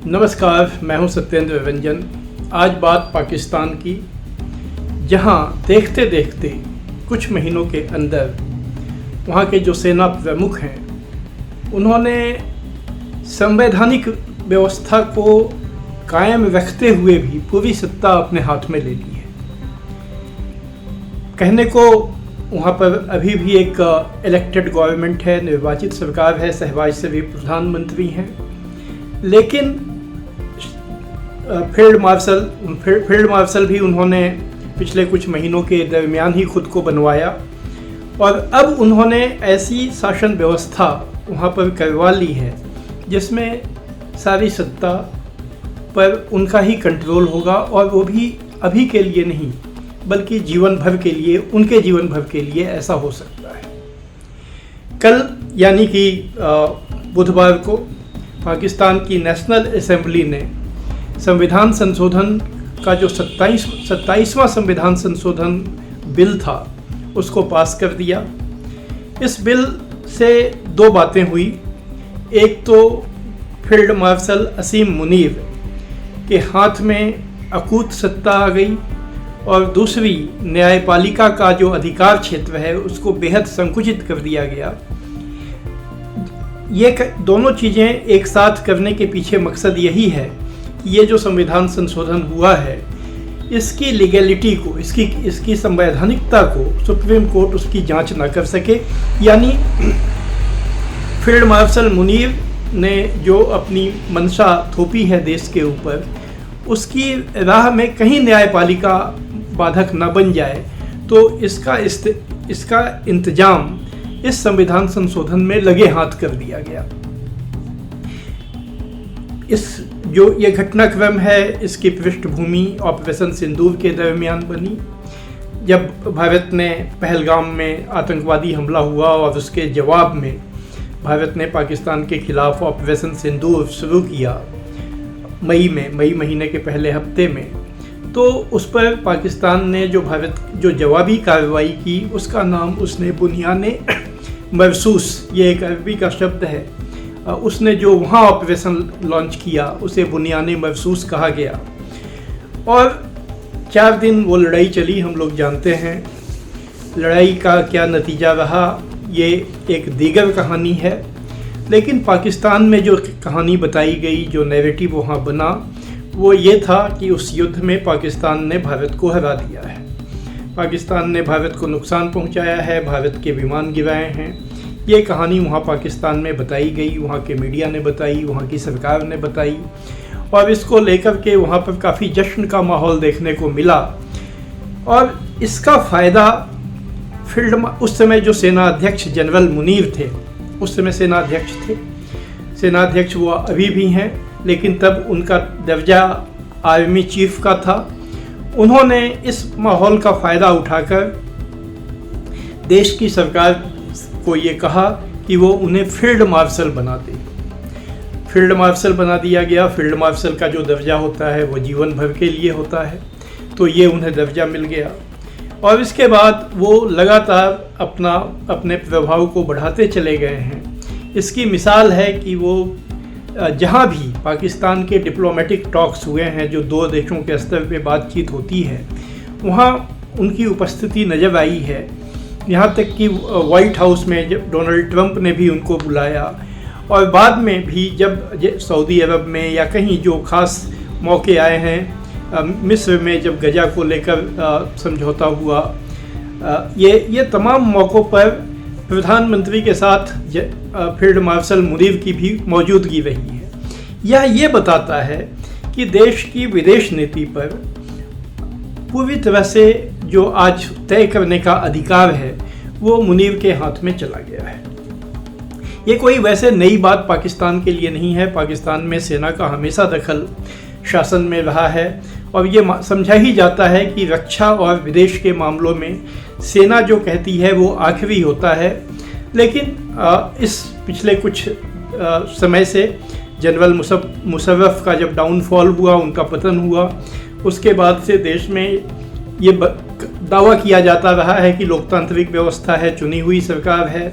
नमस्कार, मैं हूं सत्येंद्र रंजन। आज बात पाकिस्तान की, जहां देखते देखते कुछ महीनों के अंदर वहां के जो सेना प्रमुख हैं उन्होंने संवैधानिक व्यवस्था को कायम रखते हुए भी पूरी सत्ता अपने हाथ में ले ली है। कहने को वहाँ पर अभी भी एक इलेक्टेड गवर्नमेंट है, निर्वाचित सरकार है, शहबाज शरीफ प्रधानमंत्री हैं, लेकिन फील्ड मार्शल भी उन्होंने पिछले कुछ महीनों के दरमियान ही खुद को बनवाया और अब उन्होंने ऐसी शासन व्यवस्था वहाँ पर करवा ली है जिसमें सारी सत्ता पर उनका ही कंट्रोल होगा और वो भी अभी के लिए नहीं बल्कि जीवन भर के लिए, उनके जीवन भर के लिए ऐसा हो सकता है। कल यानी कि बुधवार को पाकिस्तान की नेशनल असेंबली ने संविधान संशोधन का जो 27वां संविधान संशोधन बिल था उसको पास कर दिया। इस बिल से दो बातें हुई। एक तो फील्ड मार्शल असीम मुनीर के हाथ में अकूत सत्ता आ गई और दूसरी न्यायपालिका का जो अधिकार क्षेत्र है उसको बेहद संकुचित कर दिया गया। ये दोनों चीज़ें एक साथ करने के पीछे मकसद यही है कि ये जो संविधान संशोधन हुआ है इसकी लीगैलिटी को, इसकी संवैधानिकता को सुप्रीम कोर्ट उसकी जांच ना कर सके। यानी फील्ड मार्शल मुनीर ने जो अपनी मंशा थोपी है देश के ऊपर, उसकी राह में कहीं न्यायपालिका बाधक न बन जाए, तो इसका इंतजाम इस संविधान संशोधन में लगे हाथ कर दिया गया। इस जो ये घटनाक्रम है इसकी पृष्ठभूमि ऑपरेशन सिंदूर के दरमियान बनी, जब भारत ने पहलगाम में आतंकवादी हमला हुआ और उसके जवाब में भारत ने पाकिस्तान के खिलाफ ऑपरेशन सिंदूर शुरू किया मई महीने के पहले हफ्ते में। तो उस पर पाकिस्तान ने जो जवाबी कार्रवाई की उसका नाम उसने बुनियाने मरसूस, ये एक अरबी का शब्द है, उसने जो वहाँ ऑपरेशन लॉन्च किया उसे बुनियाने मरसूस कहा गया। और 4 दिन वो लड़ाई चली, हम लोग जानते हैं। लड़ाई का क्या नतीजा रहा ये एक दीगर कहानी है, लेकिन पाकिस्तान में जो कहानी बताई गई, जो नैरेटिव वहाँ बना, वो ये था कि उस युद्ध में पाकिस्तान ने भारत को हरा दिया है, पाकिस्तान ने भारत को नुकसान पहुंचाया है, भारत के विमान गिराए हैं। ये कहानी वहाँ पाकिस्तान में बताई गई, वहाँ के मीडिया ने बताई, वहाँ की सरकार ने बताई और इसको लेकर के वहाँ पर काफ़ी जश्न का माहौल देखने को मिला। और इसका फ़ायदा उस समय जो सेना अध्यक्ष जनरल मुनीर थे, उस समय सेनाध्यक्ष थे, सेनाध्यक्ष वो अभी भी हैं, लेकिन तब उनका दर्जा आर्मी चीफ का था। उन्होंने इस माहौल का फ़ायदा उठाकर देश की सरकार को ये कहा कि वो उन्हें फील्ड मार्शल बना दे। फील्ड मार्शल बना दिया गया। फील्ड मार्शल का जो दर्जा होता है वो जीवन भर के लिए होता है, तो ये उन्हें दर्जा मिल गया। और इसके बाद वो लगातार अपने प्रभाव को बढ़ाते चले गए हैं। इसकी मिसाल है कि वो जहाँ भी पाकिस्तान के डिप्लोमेटिक टॉक्स हुए हैं, जो दो देशों के स्तर पे बातचीत होती है, वहाँ उनकी उपस्थिति नज़र आई है। यहाँ तक कि वाइट हाउस में जब डोनाल्ड ट्रंप ने भी उनको बुलाया और बाद में भी जब सऊदी अरब में या कहीं जो ख़ास मौके आए हैं, मिस्र में जब गजा को लेकर समझौता हुआ, ये तमाम मौक़ों पर प्रधानमंत्री के साथ फील्ड मार्शल मुनीर की भी मौजूदगी रही है। यह ये बताता है कि देश की विदेश नीति पर पूरी तरह से जो आज तय करने का अधिकार है वो मुनीर के हाथ में चला गया है। ये कोई वैसे नई बात पाकिस्तान के लिए नहीं है। पाकिस्तान में सेना का हमेशा दखल शासन में रहा है और ये समझा ही जाता है कि रक्षा और विदेश के मामलों में सेना जो कहती है वो आखिरी होता है। लेकिन इस पिछले कुछ समय से जनरल मुशर्रफ का जब डाउनफॉल हुआ, उनका पतन हुआ, उसके बाद से देश में ये दावा किया जाता रहा है कि लोकतांत्रिक व्यवस्था है, चुनी हुई सरकार है।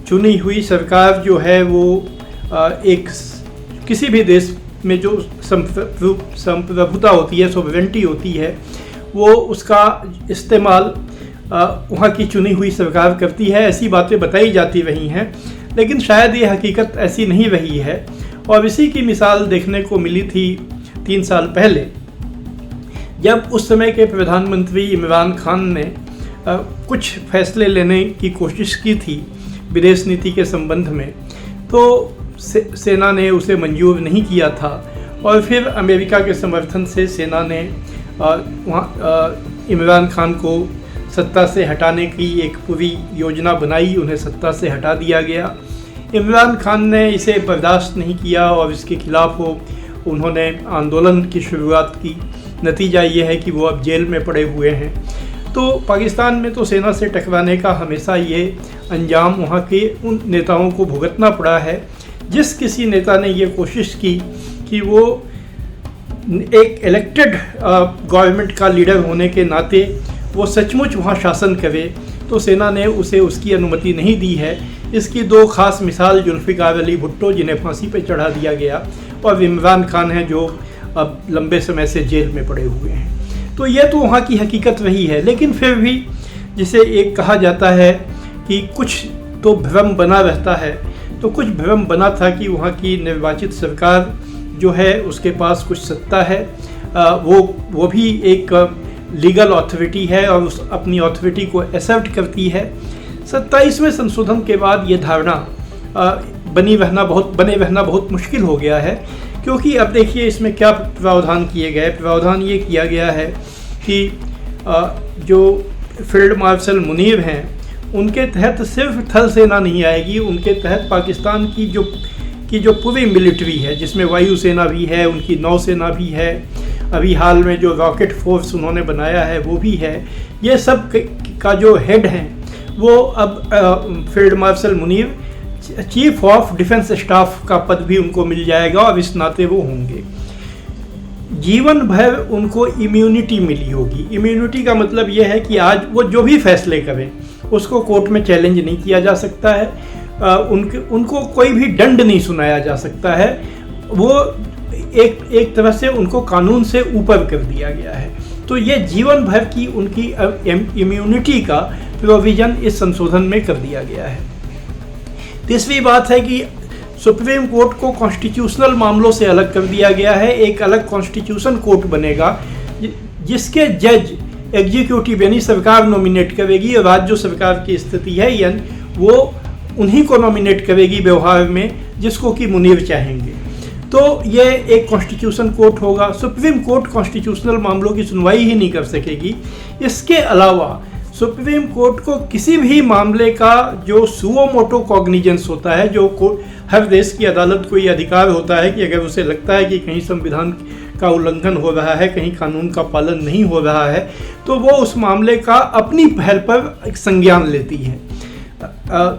चुनी हुई सरकार जो है वो एक किसी भी देश में जो संप्रभुता होती है, सॉवरेंटी होती है, वो उसका इस्तेमाल वहाँ की चुनी हुई सरकार करती है। ऐसी बातें बताई जाती रही हैं, लेकिन शायद ये हकीकत ऐसी नहीं रही है। और इसी की मिसाल देखने को मिली थी 3 साल पहले, जब उस समय के प्रधानमंत्री इमरान खान ने कुछ फैसले लेने की कोशिश की थी विदेश नीति के संबंध में, तो सेना ने उसे मंजूर नहीं किया था। और फिर अमेरिका के समर्थन से सेना ने इमरान खान को सत्ता से हटाने की एक पूरी योजना बनाई, उन्हें सत्ता से हटा दिया गया। इमरान खान ने इसे बर्दाश्त नहीं किया और इसके खिलाफ उन्होंने आंदोलन की शुरुआत की। नतीजा ये है कि वो अब जेल में पड़े हुए हैं। तो पाकिस्तान में तो सेना से टकराने का हमेशा ये अंजाम वहाँ के उन नेताओं को भुगतना पड़ा है। जिस किसी नेता ने ये कोशिश की कि वो एक इलेक्टेड गवर्नमेंट का लीडर होने के नाते वो सचमुच वहाँ शासन करे, तो सेना ने उसे उसकी अनुमति नहीं दी है। इसकी 2 खास मिसाल जुल्फ़िकार अली भुट्टो, जिन्हें फांसी पर चढ़ा दिया गया, और इमरान खान हैं, जो अब लंबे समय से जेल में पड़े हुए हैं। तो ये तो वहाँ की हकीकत रही है। लेकिन फिर भी जिसे एक कहा जाता है कि कुछ तो भ्रम बना रहता है, तो कुछ भ्रम बना था कि वहाँ की निर्वाचित सरकार जो है उसके पास कुछ सत्ता है, वो भी एक लीगल अथॉरिटी है और उस अपनी अथॉरिटी को एक्सेप्ट करती है। 27वें संशोधन के बाद ये धारणा बने रहना बहुत मुश्किल हो गया है, क्योंकि अब देखिए इसमें क्या प्रावधान किए गए। प्रावधान ये किया गया है कि जो फील्ड मार्शल मुनीर हैं उनके तहत सिर्फ थल सेना नहीं आएगी, उनके तहत पाकिस्तान की जो पूरी मिलिट्री है, जिसमें वायुसेना भी है, उनकी नौसेना भी है, अभी हाल में जो रॉकेट फोर्स उन्होंने बनाया है वो भी है। ये सब का जो हेड हैं वो अब field marshal Munir chief of defence staff का पद भी उनको मिल जाएगा और इस नाते वो होंगे। जीवन भर उनको इम्यूनिटी मिली होगी। इम्यूनिटी का मतलब ये है कि आज वो जो भी फैसले करें उसको कोर्ट में चैलेंज नहीं किया जा सकता है, उनको कोई भी दंड नहीं सुनाया जा सकता है। वो एक तरह से उनको कानून से ऊपर कर दिया गया है। तो ये जीवन भर की उनकी इम्यूनिटी का प्रोविज़न इस संशोधन में कर दिया गया है। तीसरी बात है कि सुप्रीम कोर्ट को कॉन्स्टिट्यूशनल मामलों से अलग कर दिया गया है। एक अलग कॉन्स्टिट्यूशन कोर्ट बनेगा जिसके जज एग्जीक्यूटिव यानी सरकार नॉमिनेट करेगी, और राज्य सरकार की स्थिति है यानी वो उन्हीं को नॉमिनेट करेगी व्यवहार में जिसको कि मुनीर चाहेंगे। तो ये एक कॉन्स्टिट्यूशन कोर्ट होगा। सुप्रीम कोर्ट कॉन्स्टिट्यूशनल मामलों की सुनवाई ही नहीं कर सकेगी। इसके अलावा सुप्रीम कोर्ट को किसी भी मामले का जो सुओ मोटो कॉग्निजेंस होता है, जो हर देश की अदालत को ये अधिकार होता है कि अगर उसे लगता है कि कहीं संविधान का उल्लंघन हो रहा है, कहीं कानून का पालन नहीं हो रहा है, तो वो उस मामले का अपनी पहल पर संज्ञान लेती है।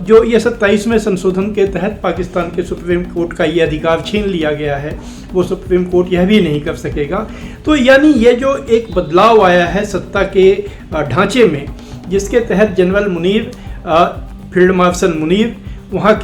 जो ये 27वें संशोधन के तहत पाकिस्तान के सुप्रीम कोर्ट का ये अधिकार छीन लिया गया है, वो सुप्रीम कोर्ट यह भी नहीं कर सकेगा। तो यानी ये जो एक बदलाव आया है सत्ता के ढांचे में, जिसके तहत general Munir, field marshal Munir वहाँ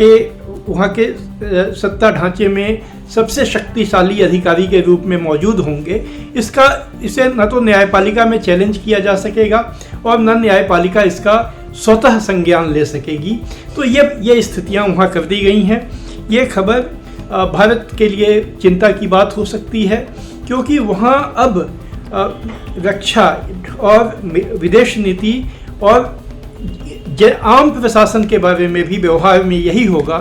के सत्ता ढांचे में सबसे शक्तिशाली अधिकारी के रूप में मौजूद होंगे। इसे न तो न्यायपालिका में चैलेंज किया जा सकेगा और न न्यायपालिका इसका स्वतः संज्ञान ले सकेगी। तो ये स्थितियां वहाँ कर दी गई हैं। ये खबर भारत के लिए चिंता की बात हो सकती है, क्योंकि वहाँ अब रक्षा और विदेश नीति और आम प्रशासन के बारे में भी व्यवहार में यही होगा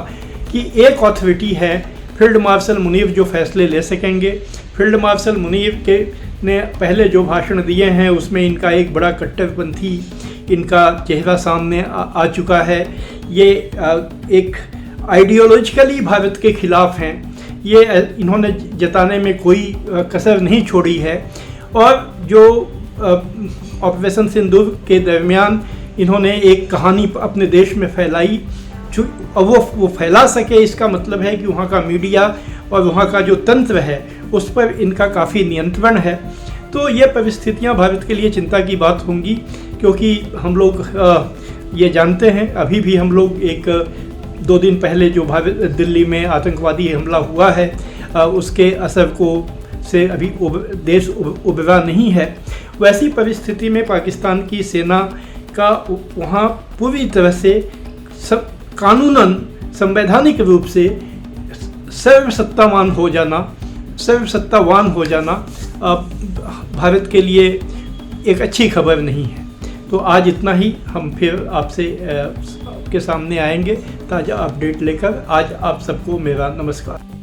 कि एक अथॉरिटी है फील्ड मार्शल मुनीर जो फैसले ले सकेंगे। फील्ड मार्शल मुनीर ने पहले जो भाषण दिए हैं उसमें इनका एक बड़ा कट्टरपंथी इनका चेहरा सामने आ चुका है। ये एक आइडियोलॉजिकली भारत के खिलाफ हैं, ये इन्होंने जताने में कोई कसर नहीं छोड़ी है। और जो ऑपरेशन सिंदूर के दरमियान इन्होंने एक कहानी अपने देश में फैलाई, और वो फैला सके इसका मतलब है कि वहाँ का मीडिया और वहाँ का जो तंत्र है उस पर इनका काफ़ी नियंत्रण है। तो ये परिस्थितियाँ भारत के लिए चिंता की बात होंगी, क्योंकि हम लोग ये जानते हैं, अभी भी हम लोग 1-2 दिन पहले जो दिल्ली में आतंकवादी हमला हुआ है, उसके असर को से अभी देश उबरा नहीं है, वैसी परिस्थिति में पाकिस्तान की सेना का वहाँ पूरी तरह से कानूनन संवैधानिक रूप से सर्वसत्तावान हो जाना भारत के लिए एक अच्छी खबर नहीं है। तो आज इतना ही, हम फिर आपसे के सामने आएंगे ताज़ा अपडेट लेकर। आज आप सबको मेरा नमस्कार।